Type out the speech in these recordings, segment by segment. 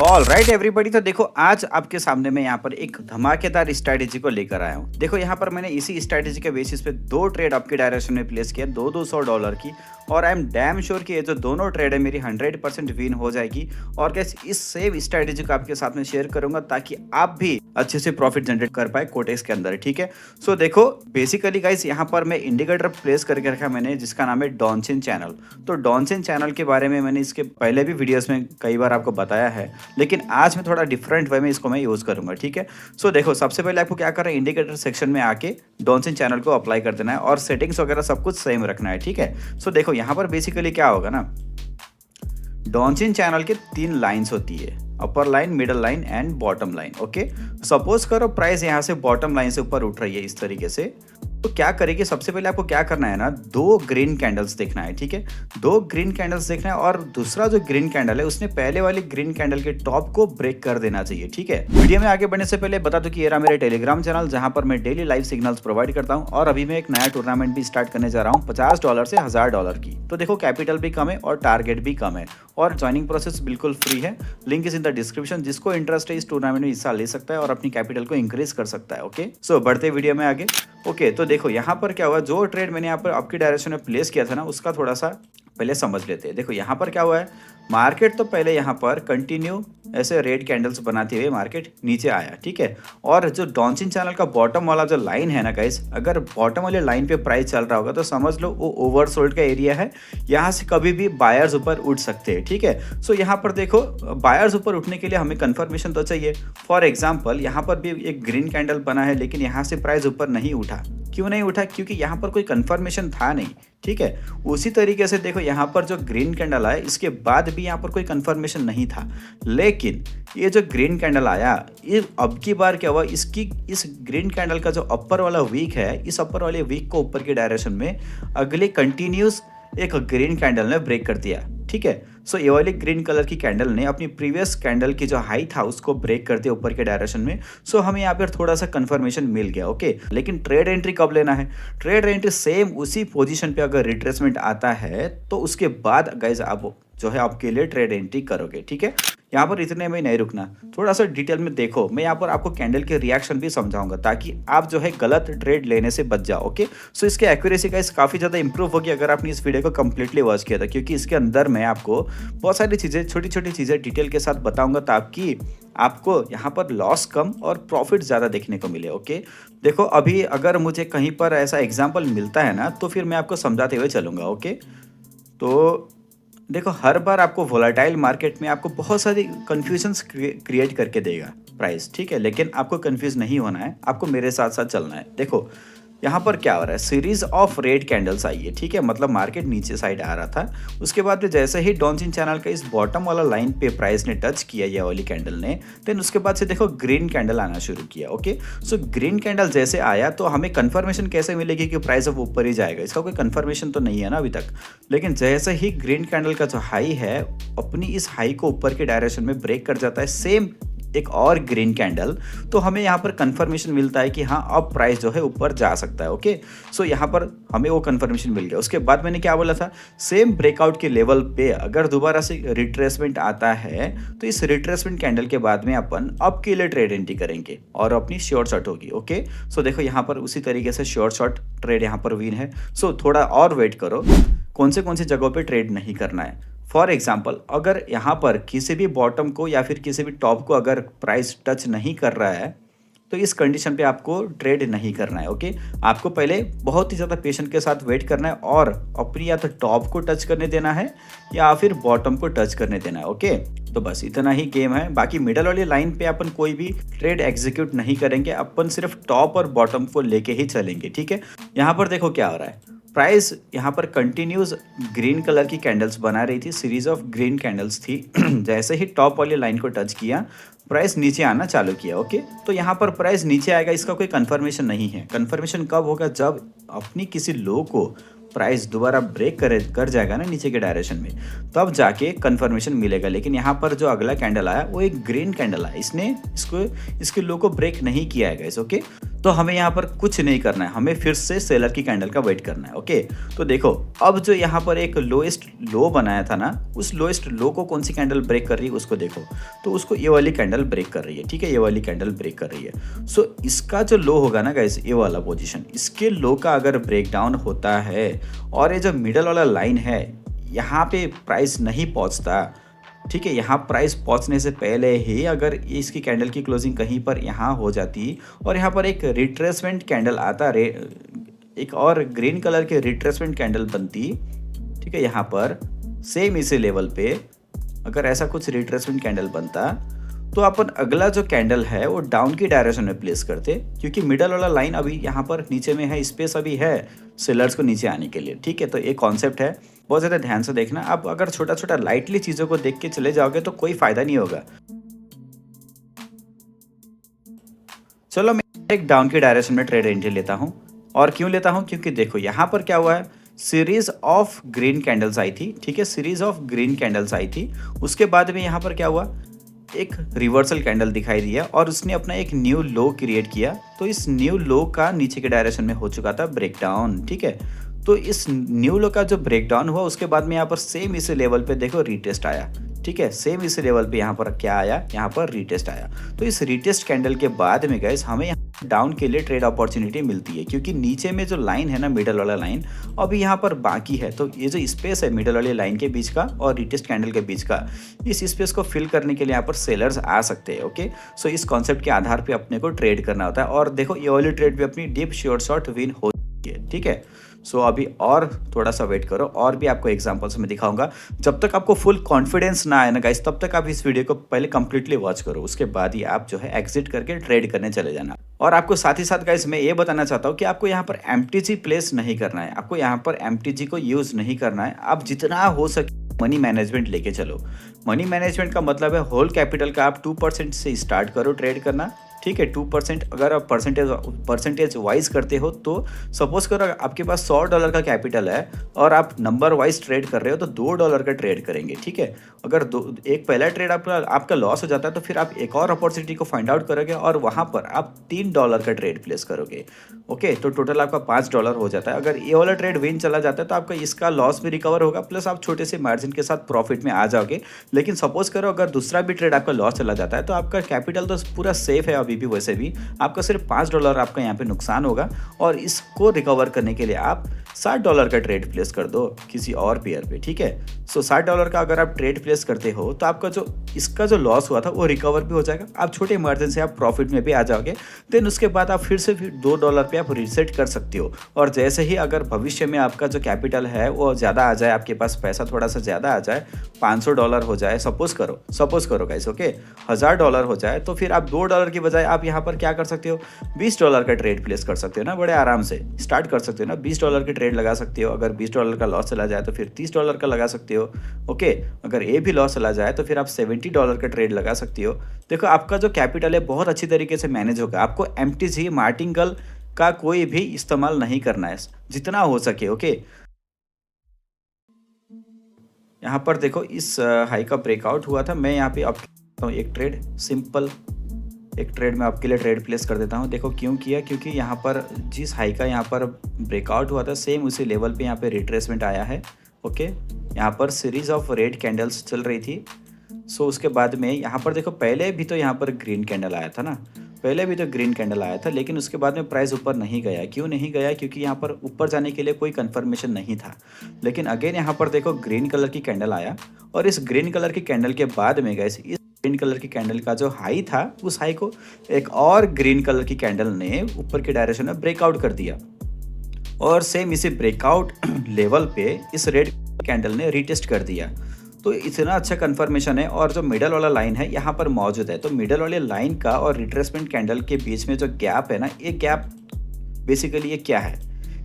All right everybody, तो देखो आज आपके सामने मैं यहाँ पर एक धमाकेदार स्ट्रैटेजी को लेकर आया हूँ। देखो यहाँ पर मैंने इसी स्ट्रैटेजी के बेसिस पे दो ट्रेड आपके डायरेक्शन में प्लेस किया, $200 की, और आई एम डैम श्योर कि ये जो दोनों ट्रेड है मेरी 100% विन हो जाएगी। और कैसे इस सेम स्ट्रैटेजी को आपके साथ में शेयर करूंगा ताकि आप भी अच्छे से प्रॉफिट जनरेट कर पाए कोटेक्स के अंदर, ठीक है। सो देखो बेसिकली गाइस यहाँ पर मैं इंडिकेटर प्लेस करके रखा मैंने, जिसका नाम है डॉनचिन चैनल। तो डॉनचिन चैनल के बारे में मैंने इसके पहले भी वीडियोस में कई बार आपको बताया है, लेकिन आज मैं थोड़ा डिफरेंट वे में इसको मैं यूज़ करूंगा, ठीक है। सो देखो सबसे पहले आपको क्या करना है, इंडिकेटर सेक्शन में आके डॉनचिन चैनल को अप्लाई कर देना है और सेटिंग्स वगैरह सब कुछ सेम रखना है, ठीक है। सो देखो यहाँ पर बेसिकली क्या होगा ना, डॉनचिन चैनल के 3 लाइन्स होती है, अपर line, middle line and bottom line, okay. Suppose करो प्राइस यहाँ से बॉटम लाइन से ऊपर उठ रही है इस तरीके से, तो क्या करेगी, सबसे पहले आपको क्या करना है ना, 2 ग्रीन कैंडल्स देखना है, ठीक है। 2 ग्रीन कैंडल्स देखना है और दूसरा जो ग्रीन कैंडल है उसने पहले वाली ग्रीन कैंडल के टॉप को ब्रेक कर देना चाहिए, ठीक है। वीडियो में आगे बढ़ने से पहले बता दूं कि ये रहा मेरे टेलीग्राम चैनल, जहां पर मैं डेली लाइव सिग्नल्स प्रोवाइड करता हूं, और अभी मैं एक नया टूर्नामेंट भी स्टार्ट करने जा रहा हूं $50 से $1000 की। तो देखो कैपिटल भी कम है और टारगेट भी कम है, और ज्वाइनिंग प्रोसेस बिल्कुल फ्री है। Link is in the description. जिसको इंटरेस्ट है इस टूर्नामेंट में हिस्सा ले सकता है और अपनी कैपिटल को इंक्रीज कर सकता है, ओके। सो बढ़ते वीडियो में आगे, ओके। तो देखो यहाँ पर क्या हुआ, जो ट्रेड मैंने यहाँ पर आपकी डायरेक्शन में प्लेस किया था ना, उसका थोड़ा सा पहले समझ लेते हैं। देखो यहाँ पर क्या हुआ है, मार्केट तो पहले यहाँ पर कंटिन्यू ऐसे रेड कैंडल्स बनाते हुए मार्केट नीचे आया, ठीक है। और जो डॉनचिन चैनल का बॉटम वाला जो लाइन है ना गाइस, अगर बॉटम वाले लाइन पे प्राइस चल रहा होगा तो समझ लो वो ओवरसोल्ड का एरिया है, यहाँ से कभी भी बायर्स ऊपर उठ सकते हैं, ठीक है। सो यहाँ पर देखो बायर्स ऊपर उठने के लिए हमें कंफर्मेशन तो चाहिए। फॉर एग्जाम्पल यहाँ पर भी एक ग्रीन कैंडल बना है, लेकिन यहाँ से प्राइस ऊपर नहीं उठा। क्यों नहीं उठा? क्योंकि यहाँ पर कोई कंफर्मेशन था नहीं, ठीक है। उसी तरीके से देखो यहाँ पर जो ग्रीन कैंडल आया, इसके बाद भी यहाँ पर कोई कंफर्मेशन नहीं था, लेकिन ये जो ग्रीन कैंडल आया, ये अब की बार क्या हुआ, इस ग्रीन कैंडल का जो अपर वाला वीक है, इस अपर वाले वीक को ऊपर की डायरेक्शन में अगले कंटिन्यूस एक ग्रीन कैंडल ने ब्रेक कर दिया, ठीक है। सो ये वाली ग्रीन कलर की कैंडल ने अपनी प्रीवियस कैंडल की जो हाई था उसको ब्रेक कर दिया ऊपर के डायरेक्शन में। सो हमें यहाँ पर थोड़ा सा कंफर्मेशन मिल गया, ओके। लेकिन ट्रेड एंट्री कब लेना है? ट्रेड एंट्री सेम उसी पोजीशन पे अगर रिट्रेसमेंट आता है तो उसके बाद गाइज आप जो है आपके लिए ट्रेड एंट्री करोगे, ठीक है। यहाँ पर इतने में नहीं रुकना, थोड़ा सा डिटेल में देखो। मैं यहाँ पर आपको कैंडल के रिएक्शन भी समझाऊंगा ताकि आप जो है गलत ट्रेड लेने से बच जाओ, ओके। सो इसकी एक्यूरेसी गाइस काफ़ी ज़्यादा इंप्रूव होगी अगर आपने इस वीडियो को कंप्लीटली वॉच किया था, क्योंकि इसके अंदर मैं आपको बहुत सारी चीज़ें, छोटी छोटी चीज़ें डिटेल के साथ बताऊंगा ताकि आपको यहाँ पर लॉस कम और प्रॉफिट ज़्यादा देखने को मिले, ओके। देखो अभी अगर मुझे कहीं पर ऐसा एग्जाम्पल मिलता है ना, तो फिर मैं आपको समझाते हुए चलूँगा, ओके। तो देखो हर बार आपको वोलेटाइल मार्केट में आपको बहुत सारी कन्फ्यूजन्स क्रिएट करके देगा प्राइस, ठीक है। लेकिन आपको कंफ्यूज नहीं होना है, आपको मेरे साथ साथ चलना है। देखो यहाँ पर क्या हो रहा है, सीरीज ऑफ रेड कैंडल्स आई है, ठीक है। मतलब मार्केट नीचे साइड आ रहा था, उसके बाद जैसे ही डॉनचिन चैनल का इस बॉटम वाला लाइन पे प्राइस ने टच किया ये वाली कैंडल ने, देन उसके बाद से देखो ग्रीन कैंडल आना शुरू किया, ओके। सो ग्रीन कैंडल जैसे आया तो हमें कंफर्मेशन कैसे मिलेगी कि प्राइस अब ऊपर ही जाएगा? इसका कोई कंफर्मेशन तो नहीं है ना अभी तक। लेकिन जैसे ही ग्रीन कैंडल का जो हाई है अपनी इस हाई को ऊपर के डायरेक्शन में ब्रेक कर जाता है, सेम एक और ग्रीन कैंडल, तो हमें यहाँ पर कंफर्मेशन मिलता है कि हाँ अब प्राइस जो है ऊपर जा सकता है, ओके। सो यहाँ पर हमें वो कंफर्मेशन मिल गया। उसके बाद मैंने क्या बोला था, सेम ब्रेकआउट के लेवल पे अगर दोबारा से रिट्रेसमेंट आता है तो इस रिट्रेसमेंट कैंडल के बाद में अपन अब के लिए ट्रेड एंट्री करेंगे और अपनी शॉर्ट शॉट होगी, ओके। सो देखो यहाँ पर उसी तरीके से शॉर्ट शॉट ट्रेड यहाँ पर विन है। सो थोड़ा और वेट करो, कौन से जगहों पे ट्रेड नहीं करना है। फॉर एग्जाम्पल अगर यहाँ पर किसी भी बॉटम को या फिर किसी भी टॉप को अगर प्राइस टच नहीं कर रहा है तो इस कंडीशन पे आपको ट्रेड नहीं करना है, ओके। आपको पहले बहुत ही ज़्यादा पेशेंट के साथ वेट करना है और अपनी या तो टॉप को टच करने देना है या फिर बॉटम को टच करने देना है, ओके। तो बस इतना ही गेम है। बाकी मिडल वाली लाइन पे अपन कोई भी ट्रेड एग्जीक्यूट नहीं करेंगे, अपन सिर्फ टॉप और बॉटम को लेके ही चलेंगे, ठीक है। यहाँ पर देखो क्या हो रहा है, प्राइस यहाँ पर कंटिन्यूस ग्रीन कलर की कैंडल्स बना रही थी, सीरीज ऑफ ग्रीन कैंडल्स थी। जैसे ही टॉप वाली लाइन को टच किया प्राइस नीचे आना चालू किया, ओके। तो यहाँ पर प्राइस नीचे आएगा, इसका कोई कंफर्मेशन नहीं है। कंफर्मेशन कब होगा? जब अपनी किसी लो को प्राइस दोबारा ब्रेक कर जाएगा ना नीचे के डायरेक्शन में, तब जाके कंफर्मेशन मिलेगा। लेकिन यहाँ पर जो अगला कैंडल आया वो एक ग्रीन कैंडल आया, इसने इसके लो को ब्रेक नहीं किया है गाइस, ओके। तो हमें यहाँ पर कुछ नहीं करना है, हमें फिर से सेलर की कैंडल का वेट करना है। ओके, तो देखो अब जो यहाँ पर एक लोएस्ट लो बनाया था ना, उस लोएस्ट लो को कौन सी कैंडल ब्रेक कर रही है उसको देखो, तो उसको ये वाली कैंडल ब्रेक कर रही है। ठीक है, ये वाली कैंडल ब्रेक कर रही है। सो इसका जो लो होगा ना गाइस, ये वाला पोजीशन, इसके लो का अगर ब्रेक डाउन होता है और ये जो मिडल वाला लाइन है यहाँ पे प्राइस नहीं पहुँचता, ठीक है, यहाँ प्राइस पहुंचने से पहले ही अगर इसकी कैंडल की क्लोजिंग कहीं पर यहाँ हो जाती और यहाँ पर एक रिट्रेसमेंट कैंडल आता, एक और ग्रीन कलर के रिट्रेसमेंट कैंडल बनती, ठीक है, यहाँ पर सेम इसी लेवल पे अगर ऐसा कुछ रिट्रेसमेंट कैंडल बनता तो अपन अगला जो कैंडल है वो डाउन की डायरेक्शन में प्लेस करते, क्योंकि मिडल वाला लाइन अभी यहाँ पर नीचे में है, स्पेस अभी है सेलर्स को नीचे आने के लिए। ठीक है, तो एक कॉन्सेप्ट है, बहुत ज़्यादा ध्यान से देखना। आप अगर छोटा छोटा लाइटली चीज़ों को देख के चले जाओगे तो कोई फायदा नहीं होगा। चलो मैं एक डाउन की डायरेक्शन में ट्रेड एंट्री लेता हूँ। और क्यों लेता हूँ, क्योंकि देखो यहाँ पर क्या हुआ है, सीरीज ऑफ ग्रीन कैंडल्स आई थी। ठीक है, सीरीज ऑफ ग्रीन कैंडल्स आई थी, उसके बाद में यहाँ पर क्या हुआ, एक रिवर्सल कैंडल दिखाई दिया और उसने अपना एक न्यू लो क्रिएट किया। तो इस न्यू लो का नीचे के डायरेक्शन में हो चुका था ब्रेकडाउन। ठीक है, तो इस न्यू लो का जो ब्रेकडाउन हुआ उसके बाद में यहाँ पर सेम इस लेवल पे देखो रीटेस्ट आया। ठीक है, सेम इस लेवल पे यहाँ पर क्या आया, यहाँ पर रीटेस्ट आया। तो इस रीटेस्ट कैंडल के बाद में गाइस हमें डाउन के लिए ट्रेड अपॉर्चुनिटी मिलती है, क्योंकि नीचे में जो लाइन है ना, मिडल वाला लाइन अभी यहाँ पर बाकी है। तो ये जो स्पेस है मिडल वाली लाइन के बीच का और रीटेस्ट कैंडल के बीच का, इस स्पेस को फिल करने के लिए यहाँ पर सेलर्स आ सकते हैं। ओके, सो इस कॉन्सेप्ट के आधार पे अपने को ट्रेड करना होता है। और देखो ये वाली ट्रेड भी अपनी डीप शॉर्ट विन हो जाती है। ठीक है, सो अभी और थोड़ा सा वेट करो, और भी आपको एग्जांपल्स में दिखाऊंगा। जब तक आपको फुल कॉन्फिडेंस ना आए ना गाइस, तब तक आप इस वीडियो को पहले कंप्लीटली वॉच करो, उसके बाद ही आप जो है एग्जिट करके ट्रेड करने चले जाना। और आपको साथ ही साथ गाइस मैं ये बताना चाहता हूँ कि आपको यहाँ पर एमटीजी प्लेस नहीं करना है, आपको यहाँ पर एमटीजी को यूज नहीं करना है। आप जितना हो सके मनी मैनेजमेंट लेके चलो। मनी मैनेजमेंट का मतलब है होल कैपिटल का आप 2% से स्टार्ट करो ट्रेड करना। ठीक है, 2% अगर आप परसेंटेज वाइज करते हो तो सपोज करो आपके पास $100 का कैपिटल है और आप नंबर वाइज ट्रेड कर रहे हो तो $2 का ट्रेड करेंगे। ठीक है, अगर एक पहला ट्रेड आपका लॉस हो जाता है तो फिर आप एक और अपॉर्चुनिटी को फाइंड आउट करोगे और वहाँ पर आप $3 का ट्रेड प्लेस करोगे। ओके, तो टोटल आपका $5 हो जाता है। अगर ये वाला ट्रेड विन चला जाता है तो आपका इसका लॉस भी रिकवर होगा, प्लस आप छोटे से मार्जिन के साथ प्रॉफिट में आ जाओगे। लेकिन सपोज करो अगर दूसरा भी ट्रेड आपका लॉस चला जाता है तो आपका कैपिटल तो पूरा सेफ है अभी भी, वैसे भी आपका सिर्फ $5 आपका यहाँ पे नुकसान होगा। और इसको रिकवर करने के लिए आप $60 का ट्रेड प्लेस कर दो किसी और पेयर पे। ठीक है, सो $60 का अगर आप ट्रेड प्लेस करते हो तो आपका जो इसका जो लॉस हुआ था वो रिकवर भी हो जाएगा, आप छोटे मार्जिन से आप प्रॉफिट में भी आ जाओगे। देन उसके बाद आप फिर से $2 पे आप रीसेट कर सकते हो। और जैसे ही अगर भविष्य में आपका जो कैपिटल है वो ज़्यादा आ जाए, आपके पास पैसा थोड़ा सा ज़्यादा आ जाए, $500 हो जाए, सपोज करो गाइस, ओके, $1000 हो जाए, तो फिर आप $2 की बजाय आप यहाँ पर क्या कर सकते हो, $20 का ट्रेड प्लेस कर सकते हो ना, बड़े आराम से स्टार्ट कर सकते हो ना, $20 की ट्रेड लगा सकते हो। अगर $20 का लॉस चला जाए तो फिर $30 का लगा सकते हो। ओके, अगर ये भी लॉस चला जाए तो फिर आप $70 का ट्रेड लगा सकते हो। देखो आपका जो कैपिटल है बहुत अच्छी तरीके से मैनेज होगा। आपको एमटीजी मार्टिंगल का कोई भी इस्तेमाल नहीं करना है जितना हो सके। ओके, यहाँ पर देखो इस हाई का ब्रेकआउट हुआ था, मैं यहाँ पे आपको एक ट्रेड सिंपल एक ट्रेड में आपके लिए ट्रेड प्लेस कर देता हूँ। देखो क्यों किया, क्योंकि यहाँ पर जिस हाई का यहाँ पर ब्रेकआउट हुआ था सेम उसी लेवल पे यहाँ पे रिट्रेसमेंट आया है। ओके, यहाँ पर सीरीज ऑफ रेड कैंडल्स चल रही थी। सो उसके बाद में यहाँ पर देखो पहले भी तो यहाँ पर ग्रीन कैंडल आया था ना, पहले भी तो ग्रीन कैंडल आया था, लेकिन उसके बाद में प्राइस ऊपर नहीं गया। क्यों नहीं गया, क्योंकि यहाँ पर ऊपर जाने के लिए कोई कंफर्मेशन नहीं था। लेकिन अगेन यहाँ पर देखो ग्रीन कलर की कैंडल आया और इस ग्रीन कलर की कैंडल के बाद में गाइस इस ग्रीन कलर की कैंडल का जो हाई था उस हाई को एक और ग्रीन कलर की कैंडल ने ऊपर की डायरेक्शन में ब्रेकआउट कर दिया और सेम इसी ब्रेकआउट लेवल पे इस रेड कैंडल ने रीटेस्ट कर दिया। तो इतना अच्छा कंफर्मेशन है। और जो मिडल वाला लाइन है यहाँ पर मौजूद है, तो मिडल वाले लाइन का और रिट्रेसमेंट कैंडल के बीच में जो गैप है ना, ये गैप बेसिकली ये क्या है,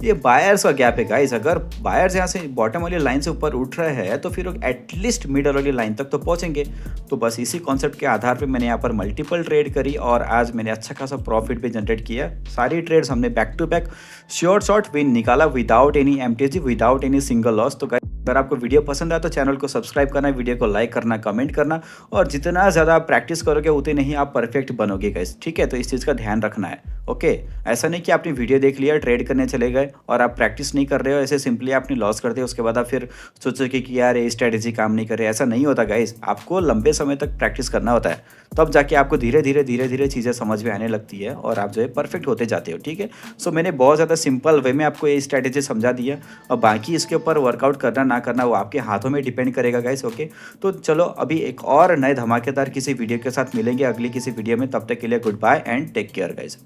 ये बायर्स का गैप है गाइस। अगर बायर्स यहाँ से बॉटम वाली लाइन से ऊपर उठ रहे हैं तो फिर एटलीस्ट मिडल वाली लाइन तक तो पहुंचेंगे। तो बस इसी कॉन्सेप्ट के आधार पे मैंने यहाँ पर मल्टीपल ट्रेड करी और आज मैंने अच्छा खासा प्रॉफिट भी जनरेट किया। सारी ट्रेड्स हमने back to back short win निकाला without any MTG, without any single loss. तो गाइस अगर आपको वीडियो पसंद आया तो चैनल को सब्सक्राइब करना, वीडियो को लाइक करना, कमेंट करना और जितना ज़्यादा आप प्रैक्टिस करोगे उतने ही आप परफेक्ट बनोगे गाइस, ठीक है? तो इस चीज़ का ध्यान रखना है, ओके? ऐसा नहीं कि आपने वीडियो देख लिया, ट्रेड करने चले गए और आप प्रैक्टिस नहीं कर रहे हो, ऐसे सिंपली आपने लॉस कर दिया, उसके बाद आप फिर सोचोगे कि यार ये स्ट्रैटेजी काम नहीं कर रही, ऐसा नहीं होता गाइस। आपको लंबे समय तक प्रैक्टिस करना होता है, तब जाके आपको धीरे-धीरे चीज़ें समझ में आने लगती है और आप जो है परफेक्ट होते जाते हो, ठीक है? सो मैंने बहुत ज़्यादा सिंपल वे में आपको ये स्ट्रैटेजी समझा दी है और बाकी इसके ऊपर वर्कआउट करना ना करना वो आपके हाथों में डिपेंड करेगा गाइस, ओके? तो चलो अभी एक और नए धमाकेदार किसी वीडियो के साथ मिलेंगे अगली किसी वीडियो में, तब तक के लिए goodbye and take care guys.